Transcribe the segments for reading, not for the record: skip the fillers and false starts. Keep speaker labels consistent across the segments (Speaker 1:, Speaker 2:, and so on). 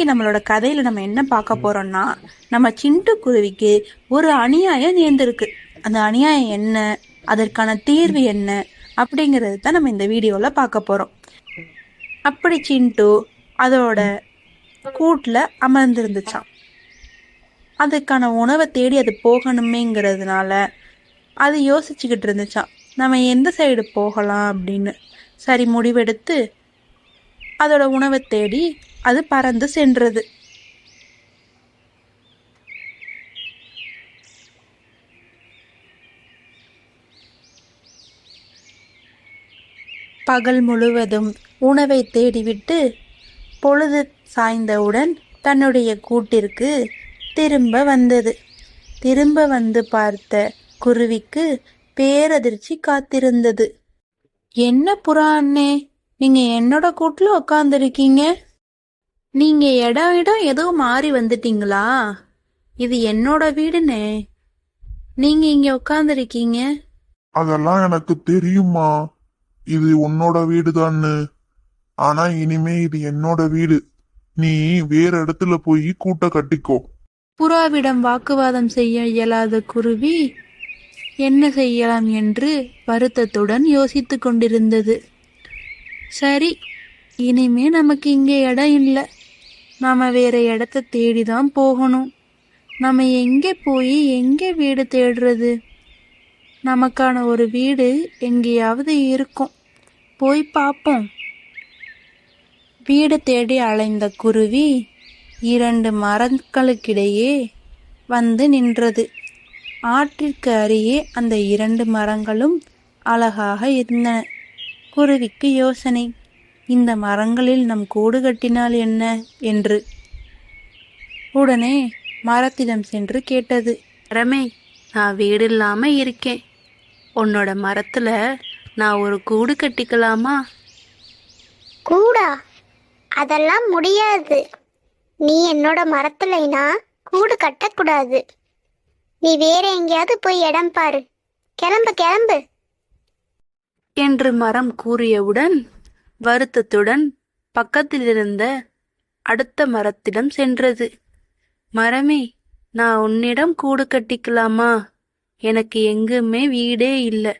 Speaker 1: இன்னைக்கு நம்மளோட கதையில நம்ம என்ன பார்க்க போறோம்னா, நம்ம சிண்டு குருவிக்கு ஒரு அநியாயம் நேர்ந்திருக்கு. அந்த அநியாயம் என்ன, அதற்கான தீர்வு என்ன அப்படிங்கிறது தான் நம்ம இந்த வீடியோல பார்க்க போறோம். அப்படி சிண்டு அதோட கூட்டுல அமர்ந்திருந்துச்சான். அதுக்கான உணவை தேடி அது போகணுமேங்கிறதுனால அது யோசிச்சுக்கிட்டு இருந்துச்சான், நம்ம எந்த சைடு போகலாம் அப்படின்னு. சரி, முடிவெடுத்து அதோட உணவை தேடி அது பறந்து சென்றது. பகல் முழுவதும் உணவை தேடிவிட்டு பொழுது சாய்ந்தவுடன் தன்னுடைய கூட்டிற்கு திரும்ப வந்தது. திரும்ப வந்து பார்த்த குருவிக்கு பேரதிர்ச்சி காத்திருந்தது. என்ன புறா அண்ணே, நீங்க என்னோட கூட்டுல உட்காந்துருக்கீங்க? நீங்க இடம் ஏதோ மாறி வந்துட்டீங்களா? இது என்னோட வீடுனே, நீங்க இங்க உட்காந்துருக்கீங்க.
Speaker 2: அதெல்லாம் எனக்கு தெரியுமா, இது உன்னோட வீடுதான்னு. ஆனா இனிமே இது என்னோட வீடு. நீ வேற இடத்துல போய் கூட்ட கட்டிக்கோ.
Speaker 1: புறாவிடம் வாக்குவாதம் செய்ய இயலாத குருவி என்ன செய்யலாம் என்று வருத்தத்துடன் யோசித்துக் கொண்டிருந்தது. சரி, இனிமே நமக்கு இங்கே இடம் இல்லை, நாம வேற இடத்த தேடிதான் போகணும். நம்ம எங்கே போய் எங்கே வீடு தேடுறது? நமக்கான ஒரு வீடு எங்கேயாவது இருக்கும், போய் பார்ப்போம். வீடு தேடி அலைந்த குருவி 2 மரங்களுக்கிடையே வந்து நின்றது. ஆற்றிற்கு அருகே அந்த 2 மரங்களும் அழகாக இருந்தன. குருவிக்கு யோசனை, இந்த மரங்களில் நம் கூடு கட்டினால் என்ன என்று. உடனே மரத்திடம் சென்று கேட்டது.
Speaker 3: மரமே, நான் வீடு இல்லாம இருக்கேன், உன்னோட மரத்துல நான் ஒரு கூடு கட்டிக்கலாமா?
Speaker 4: கூடா? அதெல்லாம் முடியாது. நீ என்னோட மரத்துலனா கூடு கட்டக்கூடாது. நீ வேற எங்கேயாவது போய் இடம் பாரு, கிளம்பு கிளம்பு
Speaker 3: என்று மரம் கூறியவுடன் வருத்தத்துடன் பக்கத்தில் இருந்த அடுத்த மரத்திடம் சென்றது. மரமே, நான் உன்னிடம் கூடு கட்டிக்கலாமா? எனக்கு எங்குமே வீடே இல்லை,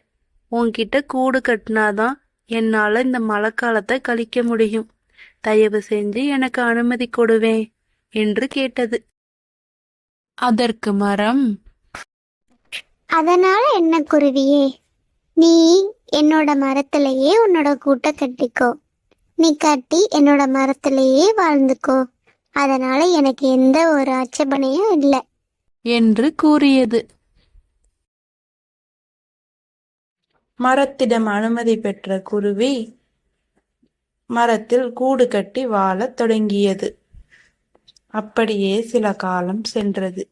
Speaker 3: உன்கிட்ட கூடு கட்டினாதான் என்னால இந்த மழைக்காலத்தை கழிக்க முடியும். தயவு செஞ்சு எனக்கு அனுமதி கொடுவேன் என்று கேட்டது.
Speaker 1: அதற்கு மரம்,
Speaker 4: அதனால என்ன குருவியே, நீ என்னோட மரத்திலேயே உன்னோட கூட்டை கட்டிக்கோ. நீ கட்டி என்னோட மரத்திலேயே வாழ்ந்துக்கோ. அதனால எனக்கு எந்த ஒரு ஆட்சேபனையும் இல்லை
Speaker 1: என்று கூறியது. மரத்திடம் அனுமதி பெற்ற குருவி மரத்தில் கூடு கட்டி வாழத் தொடங்கியது. அப்படியே சில காலம் சென்றது.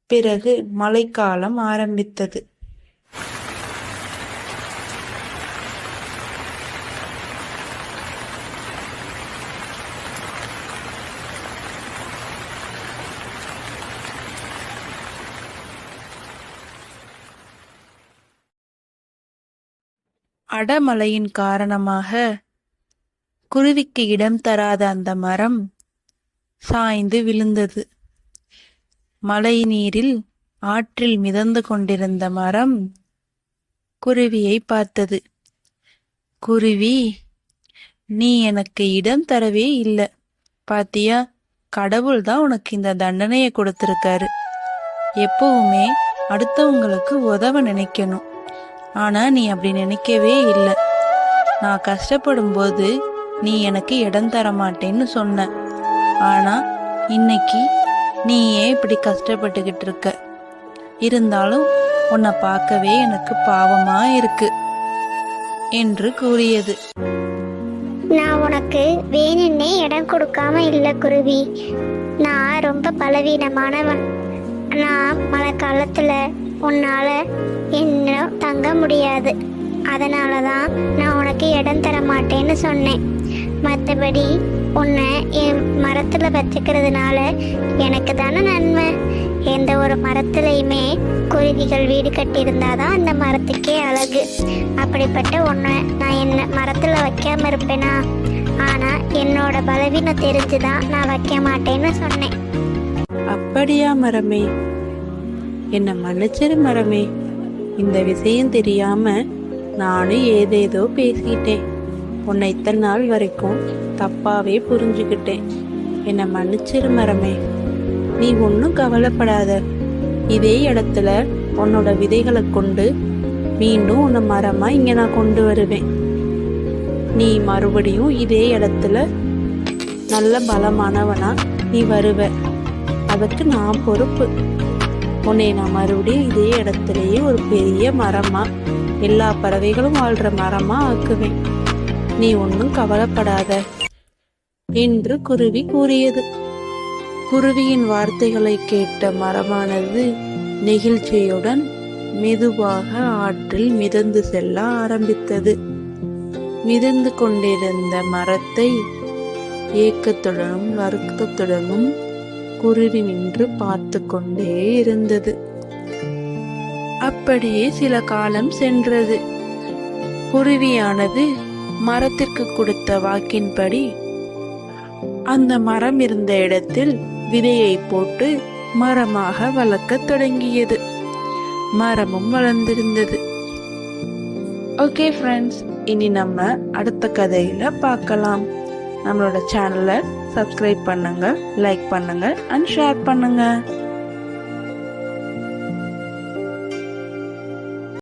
Speaker 1: பிறகு மழைக்காலம் ஆரம்பித்தது. அடமழையின் காரணமாக குருவிக்கு இடம் தராத அந்த மரம் சாய்ந்து விழுந்தது. மழை நீரில் ஆற்றில் மிதந்து கொண்டிருந்த மரம் குருவியை பார்த்தது. குருவி, நீ எனக்கு இடம் தரவே இல்லை, பாத்தியா, கடவுள் தான் உனக்கு இந்த தண்டனையை கொடுத்திருக்காரு. எப்பவுமே அடுத்தவங்களுக்கு உதவ நினைக்கணும், ஆனா நீ அப்படி நினைக்கவே இல்லை. நான் கஷ்டப்படும் போது நீ எனக்கு இடம் தர மாட்டேன்னு சொன்ன, ஆனா இன்னைக்கு நீ ஏன் இப்படி கஷ்டப்பட்டுக்கிட்டு இருக்க? இருந்தாலும் உன்னை பார்க்கவே எனக்கு பாவமா இருக்கு என்று கூறியது.
Speaker 4: நான் உனக்கு வேணுன்னே இடம் கொடுக்காம இல்லை குருவி. நான் ரொம்ப பலவீனமானவன். நான் மழை காலத்துல உன்னால என்ன தங்க முடியாது. அதனால தான் நான் உனக்கு இடம் தர மாட்டேன்னு சொன்னேன். மற்றபடி உன்னை என் மரத்தில் வச்சுக்கிறதுனால எனக்கு தானே நன்மை. எந்த ஒரு மரத்துலையுமே குருவிகள் வீடு கட்டியிருந்தாதான் அந்த மரத்துக்கே அழகு. அப்படிப்பட்ட உன்னை நான் என்ன மரத்தில் வைக்காம இருப்பேனா? ஆனா என்னோட பலவீனம் தெரிஞ்சுதான் நான் வைக்க மாட்டேன்னு சொன்னேன்.
Speaker 3: அப்படியா மரமே? என்னை மன்னிச்சிரு மரமே. இந்த விஷயம் தெரியாம நானும் ஏதேதோ பேசிட்டேன். உன்னை இத்தனை நாள் வரைக்கும் தப்பாவே புரிஞ்சுக்கிட்டேன். என்னை மன்னிச்சிரு மரமே. நீ ஒன்றும் கவலைப்படாத. இதே இடத்துல உன்னோட விதைகளை கொண்டு மீண்டும் உன்னை மரமா இங்க நான் கொண்டு வருவேன். நீ மறுபடியும் இதே இடத்துல நல்ல பலமானவனா நீ வருவ. அதுக்கு நான் பொறுப்பு. உன்னை நான் மறுபடியும் இதே இடத்துலயே ஒரு பெரிய மரமா, எல்லா பறவைகளும் வாழ்ற மரமா ஆக்குவேன். நீ ஒன்றும் கவலைப்படாத என்று குருவி கூறியது. குருவியின் வார்த்தைகளை கேட்ட மரமானது நெகிழ்ச்சியுடன் மெதுவாக ஆற்றில் மிதந்து செல்ல ஆரம்பித்தது. மிதந்து கொண்டிருந்த மரத்தை ஏக்கத்துடனும் வருத்தத்துடனும் குருவி நின்று பார்த்து கொண்டே இருந்தது. அப்படியே சில காலம் சென்றது. குருவியானது மரத்திற்கு கொடுத்த வாக்கின்படி அந்த மரம் இருந்த இடத்தில் விதையை போட்டு மரமாக வளர்க்க தொடங்கியது. மரமும் வளர்ந்திருந்தது. ஓகே ஃப்ரெண்ட்ஸ், இனி நம்ம அடுத்த கதையில பார்க்கலாம். நம்மளோட சேனலை சப்ஸ்கிரைப் பண்ணுங்க, லைக் பண்ணுங்க அண்ட் ஷேர் பண்ணுங்க.